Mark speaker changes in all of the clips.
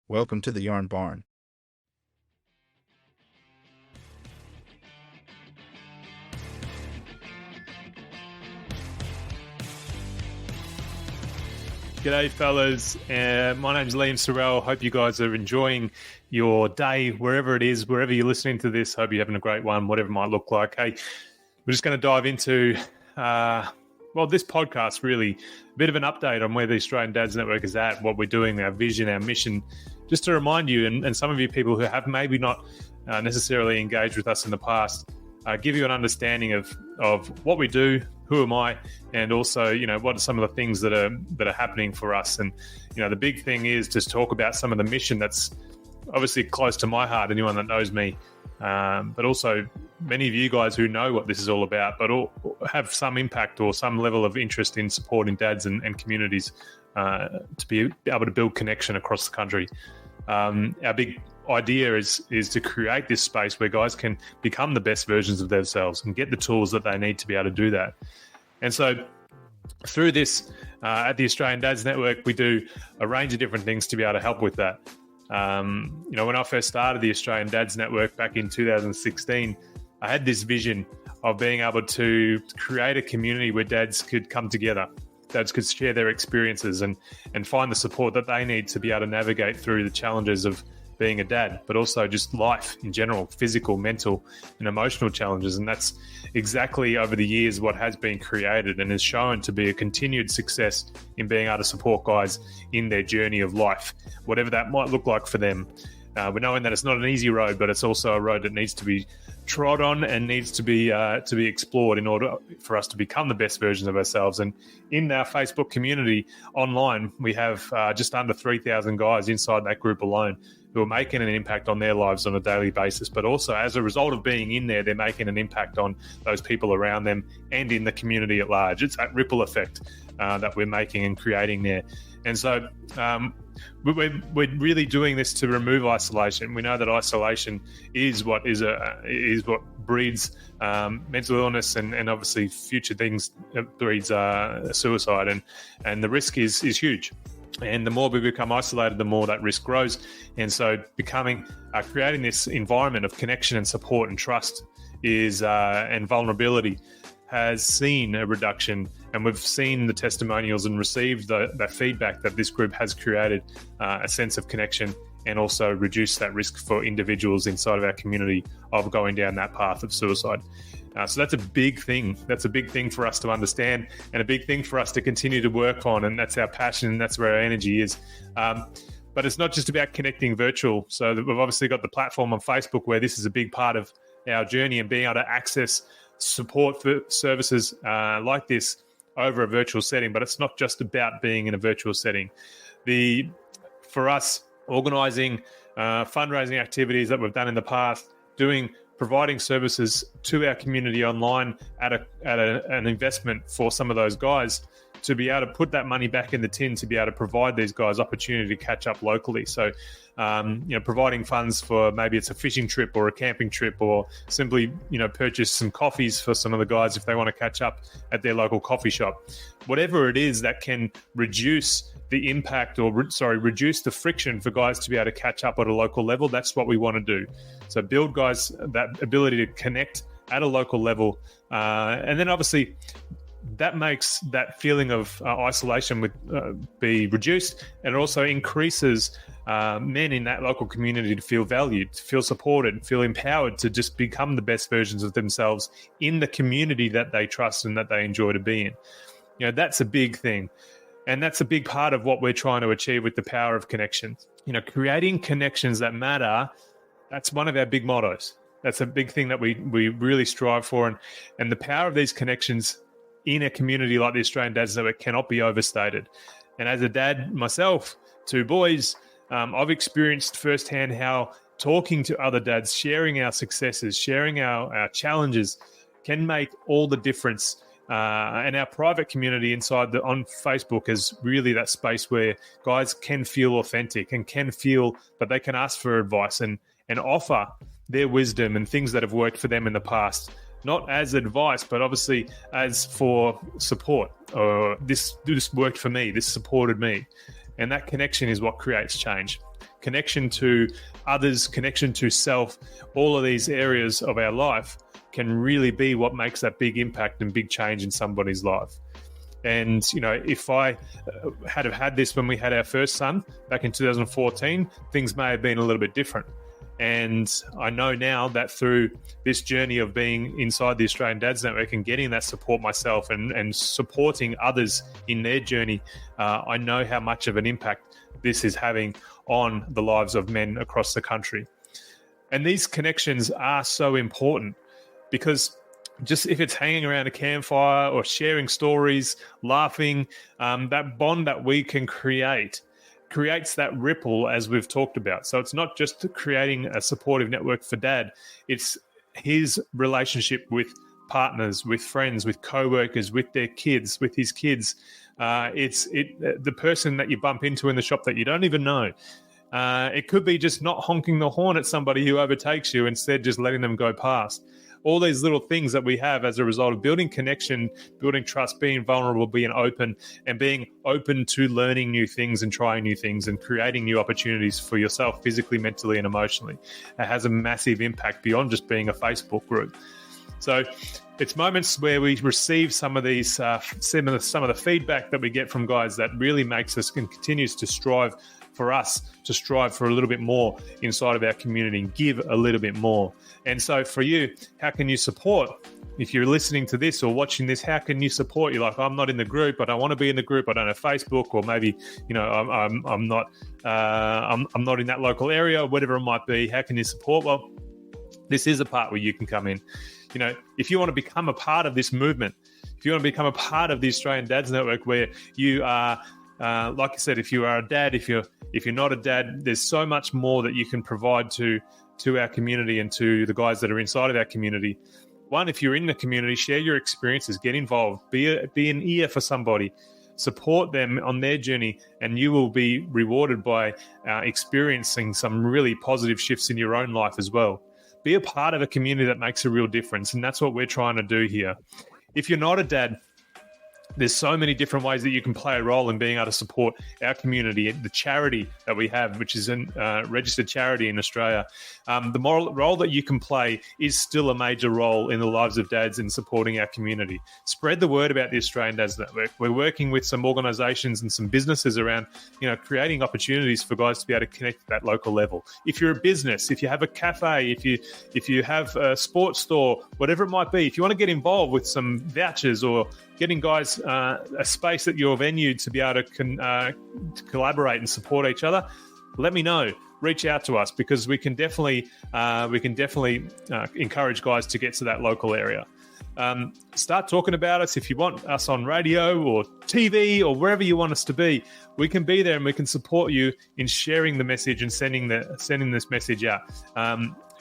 Speaker 1: Welcome to the Yarn Barn.
Speaker 2: G'day fellas, my name's Liam Sorrell. Hope you guys are enjoying your day, wherever it is, wherever you're listening to this. Hope you're having a great one, whatever it might look like. Hey, we're just going to dive into, this podcast really, a bit of an update on where the Australian Dads Network is at, what we're doing, our vision, our mission, just to remind you, and some of you people who have maybe not necessarily engaged with us in the past, give you an understanding of what we do, who am I, and also, what are some of the things that are happening for us. And, the big thing is just talk about some of the mission that's obviously close to my heart, anyone that knows me, but also many of you guys who know what this is all about, but all have some impact or some level of interest in supporting dads and communities to be able to build connection across the country. Our big idea is to create this space where guys can become the best versions of themselves and get the tools that they need to be able to do that. And so through this, at the Australian Dads Network, we do a range of different things to be able to help with that. When I first started the Australian Dads Network back in 2016, I had this vision of being able to create a community where dads could come together. Dads could share their experiences and find the support that they need to be able to navigate through the challenges of being a dad, but also just life in general, physical, mental, and emotional challenges. And that's exactly over the years what has been created and is shown to be a continued success in being able to support guys in their journey of life, whatever that might look like for them. We're knowing that it's not an easy road, but it's also a road that needs to be trod on and needs to be explored in order for us to become the best versions of ourselves. And in our Facebook community online, we have just under 3,000 guys inside that group alone who are making an impact on their lives on a daily basis. But also, as a result of being in there, they're making an impact on those people around them and in the community at large. It's that ripple effect that we're making and creating there. And so we're really doing this to remove isolation. We know that isolation is what breeds mental illness and obviously future things breeds suicide, and the risk is huge. And the more we become isolated, the more that risk grows. And so creating this environment of connection and support and trust and vulnerability has seen a reduction, and we've seen the testimonials and received that feedback that this group has created a sense of connection and also reduced that risk for individuals inside of our community of going down that path of suicide. So that's a big thing. That's a big thing for us to understand and a big thing for us to continue to work on. And that's our passion and that's where our energy is. But it's not just about connecting virtual. So we've obviously got the platform on Facebook where this is a big part of our journey and being able to access support for services like this over a virtual setting. But it's not just about being in a virtual setting. For us, organising fundraising activities that we've done in the past, providing services to our community online at an investment for some of those guys to be able to put that money back in the tin to be able to provide these guys opportunity to catch up locally. So, providing funds for maybe it's a fishing trip or a camping trip, or simply, purchase some coffees for some of the guys if they want to catch up at their local coffee shop. Whatever it is that can reduce the impact reduce the friction for guys to be able to catch up at a local level, that's what we want to do. So build guys that ability to connect at a local level. And then obviously that makes that feeling of isolation be reduced, and it also increases men in that local community to feel valued, to feel supported, feel empowered to just become the best versions of themselves in the community that they trust and that they enjoy to be in. That's a big thing. And that's a big part of what we're trying to achieve with the power of connections. Creating connections that matter, that's one of our big mottos. That's a big thing that we really strive for. And the power of these connections in a community like the Australian Dads Network cannot be overstated. And as a dad myself, 2 boys, I've experienced firsthand how talking to other dads, sharing our successes, sharing our challenges can make all the difference. And our private community on Facebook is really that space where guys can feel authentic and can feel that they can ask for advice and offer their wisdom and things that have worked for them in the past, not as advice, but obviously as for support. This worked for me, this supported me. And that connection is what creates change. connection to others, connection to self, all of these areas of our life can really be what makes that big impact and big change in somebody's life. And, if I had this when we had our first son back in 2014, things may have been a little bit different. And I know now that through this journey of being inside the Australian Dads Network and getting that support myself and supporting others in their journey, I know how much of an impact this is having on the lives of men across the country. And these connections are so important because just if it's hanging around a campfire or sharing stories, laughing, that bond that we can creates that ripple, as we've talked about. So it's not just creating a supportive network for Dad, it's his relationship with partners, with friends, with co-workers, with their kids, with his kids. It's the person that you bump into in the shop that you don't even know. It could be just not honking the horn at somebody who overtakes you, instead just letting them go past. All these little things that we have as a result of building connection, building trust, being vulnerable, being open, and being open to learning new things and trying new things and creating new opportunities for yourself physically, mentally, and emotionally. It has a massive impact beyond just being a Facebook group. So it's moments where we receive some of these, some of the feedback that we get from guys that really makes us and continues to strive for us to strive for a little bit more inside of our community and give a little bit more. And so for you, how can you support? If you're listening to this or watching this, how can you support? You're like, I'm not in the group. I don't want to be in the group. I don't have Facebook, or maybe, I'm not in that local area, or whatever it might be. How can you support? Well, this is a part where you can come in. If you want to become a part of this movement, if you want to become a part of the Australian Dads Network, where you are, like I said, if you are a dad, if you're not a dad, there's so much more that you can provide to our community and to the guys that are inside of our community. One, if you're in the community, share your experiences, get involved, be an ear for somebody, support them on their journey, and you will be rewarded by experiencing some really positive shifts in your own life as well. Be a part of a community that makes a real difference, and that's what we're trying to do here. If you're not a dad, there's so many different ways that you can play a role in being able to support our community, the charity that we have, which is a registered charity in Australia. The moral role that you can play is still a major role in the lives of dads in supporting our community. Spread the word about the Australian Dads Network. We're working with some organisations and some businesses around, creating opportunities for guys to be able to connect at that local level. If you're a business, if you have a cafe, if you have a sports store, whatever it might be, if you want to get involved with some vouchers or getting guys a space at your venue to be able to collaborate and support each other, let me know. Reach out to us, because we can definitely encourage guys to get to that local area. Start talking about us. If you want us on radio or TV or wherever you want us to be, we can be there and we can support you in sharing the message and sending this message out.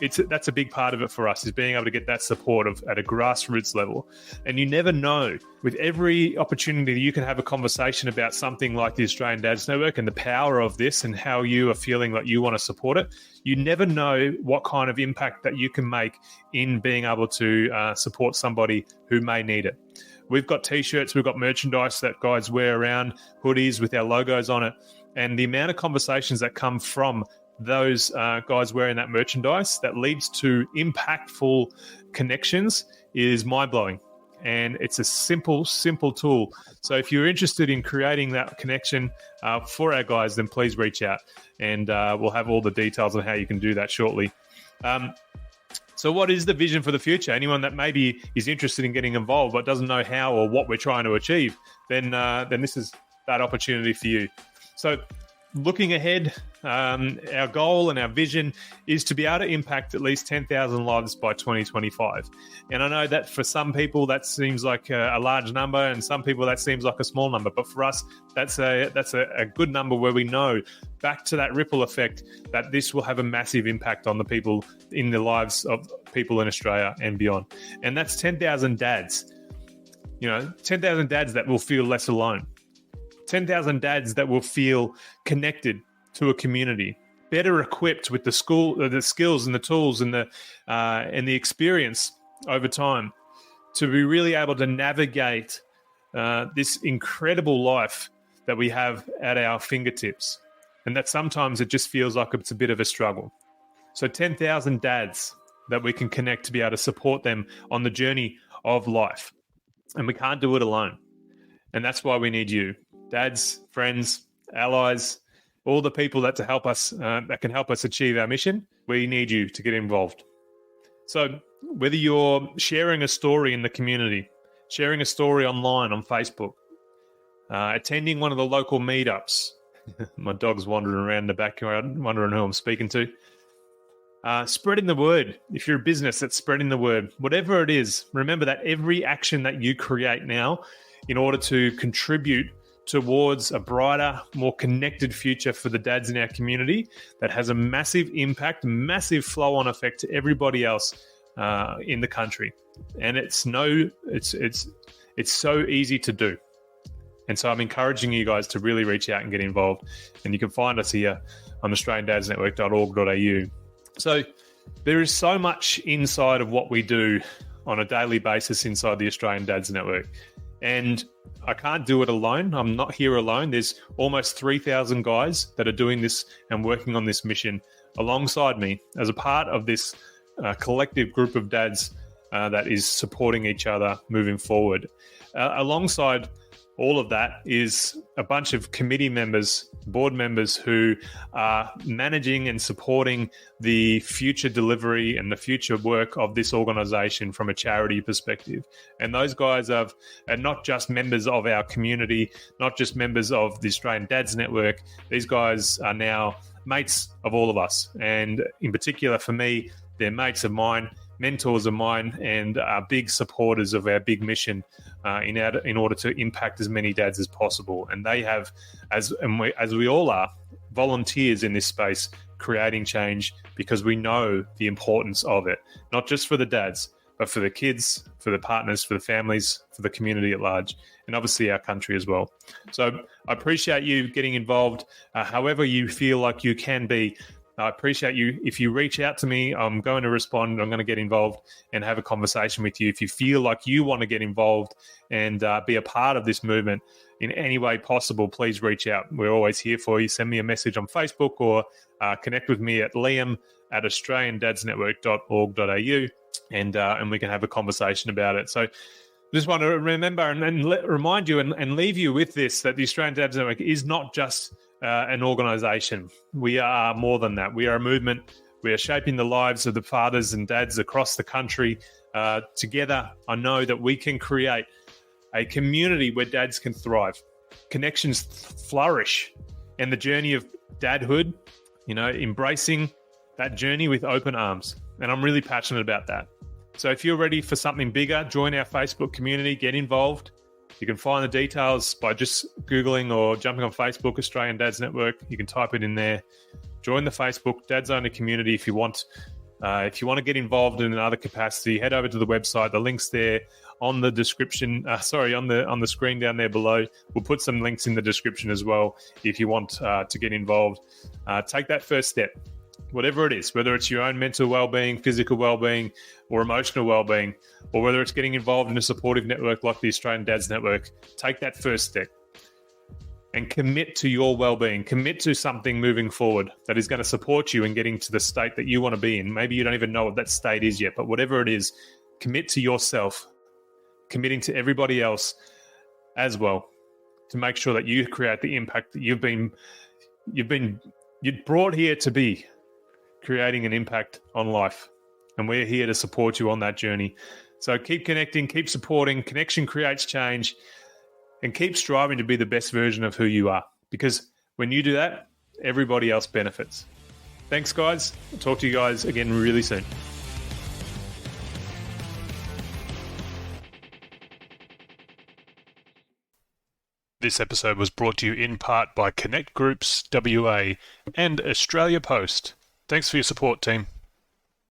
Speaker 2: That's a big part of it for us, is being able to get that support at a grassroots level. And you never know, with every opportunity you can have a conversation about something like the Australian Dads Network and the power of this and how you are feeling like you want to support it. You never know what kind of impact that you can make in being able to support somebody who may need it. We've got t-shirts, we've got merchandise that guys wear around, hoodies with our logos on it. And the amount of conversations that come from those guys wearing that merchandise that leads to impactful connections is mind-blowing. And it's a simple tool. So if you're interested in creating that connection for our guys, then please reach out, and we'll have all the details on how you can do that shortly. So what is the vision for the future? Anyone that maybe is interested in getting involved but doesn't know how or what we're trying to achieve, then this is that opportunity for you. So looking ahead, our goal and our vision is to be able to impact at least 10,000 lives by 2025. And I know that for some people that seems like a large number, and some people that seems like a small number. But for us, that's a good number, where we know, back to that ripple effect, that this will have a massive impact on the people in the lives of people in Australia and beyond. And that's 10,000 dads. 10,000 dads that will feel less alone. 10,000 dads that will feel connected to a community, better equipped with the skills and the tools and the experience over time to be really able to navigate this incredible life that we have at our fingertips. and that sometimes it just feels like it's a bit of a struggle. So 10,000 dads that we can connect to be able to support them on the journey of life. And we can't do it alone. And that's why we need you, dads, friends, allies, all the people that can help us achieve our mission. We need you to get involved. So whether you're sharing a story in the community, sharing a story online on Facebook, attending one of the local meetups, my dog's wandering around the backyard, wondering who I'm speaking to. Spreading the word. If you're a business that's spreading the word, whatever it is, remember that every action that you create now in order to contribute towards a brighter, more connected future for the dads in our community, that has a massive impact, massive flow-on effect to everybody else in the country. And it's so easy to do. And so I'm encouraging you guys to really reach out and get involved. And you can find us here on australiandadsnetwork.org.au. So there is so much inside of what we do on a daily basis inside the Australian Dads Network. And I can't do it alone. I'm not here alone. There's almost 3,000 guys that are doing this and working on this mission alongside me as a part of this collective group of dads that is supporting each other moving forward. Alongside all of that is a bunch of committee members, board members who are managing and supporting the future delivery and the future work of this organisation from a charity perspective. And those guys are not just members of our community, not just members of the Australian Dads Network. These guys are now mates of all of us. And in particular for me, they're mates of mine, mentors of mine, and are big supporters of our big mission in order to impact as many dads as possible. And they have, as we all are, volunteers in this space creating change because we know the importance of it, not just for the dads, but for the kids, for the partners, for the families, for the community at large, and obviously our country as well. So I appreciate you getting involved however you feel like you can be. I appreciate you. If you reach out to me, I'm going to respond. I'm going to get involved and have a conversation with you. If you feel like you want to get involved and be a part of this movement in any way possible, please reach out. We're always here for you. Send me a message on Facebook or connect with me at liam@australiandadsnetwork.org.au and we can have a conversation about it. So I just want to remember and remind you and leave you with this, that the Australian Dads Network is not just an organisation. We are more than that. We are a movement. We are shaping the lives of the fathers and dads across the country. Together, I know that we can create a community where dads can thrive, connections flourish, and the journey of dadhood, embracing that journey with open arms. And I'm really passionate about that. So if you're ready for something bigger, join our Facebook community, get involved. You can find the details by just Googling or jumping on Facebook, Australian Dads Network. You can type it in there. Join the Facebook Dads Only community if you want. If you want to get involved in another capacity, head over to the website. The link's there on the description. On the screen down there below. We'll put some links in the description as well if you want to get involved. Take that first step. Whatever it is, whether it's your own mental well-being, physical well-being, or emotional well-being, or whether it's getting involved in a supportive network like the Australian Dads Network, take that first step and commit to your well-being. Commit to something moving forward that is going to support you in getting to the state that you want to be in. Maybe you don't even know what that state is yet, but whatever it is, commit to yourself, committing to everybody else as well, to make sure that you create the impact that you're brought here to be, creating an impact on life. And we're here to support you on that journey. So keep connecting, keep supporting. Connection creates change, and keep striving to be the best version of who you are. Because when you do that, everybody else benefits. Thanks, guys. I'll talk to you guys again really soon. This episode was brought to you in part by Connect Groups WA and Australia Post. Thanks for your support, team.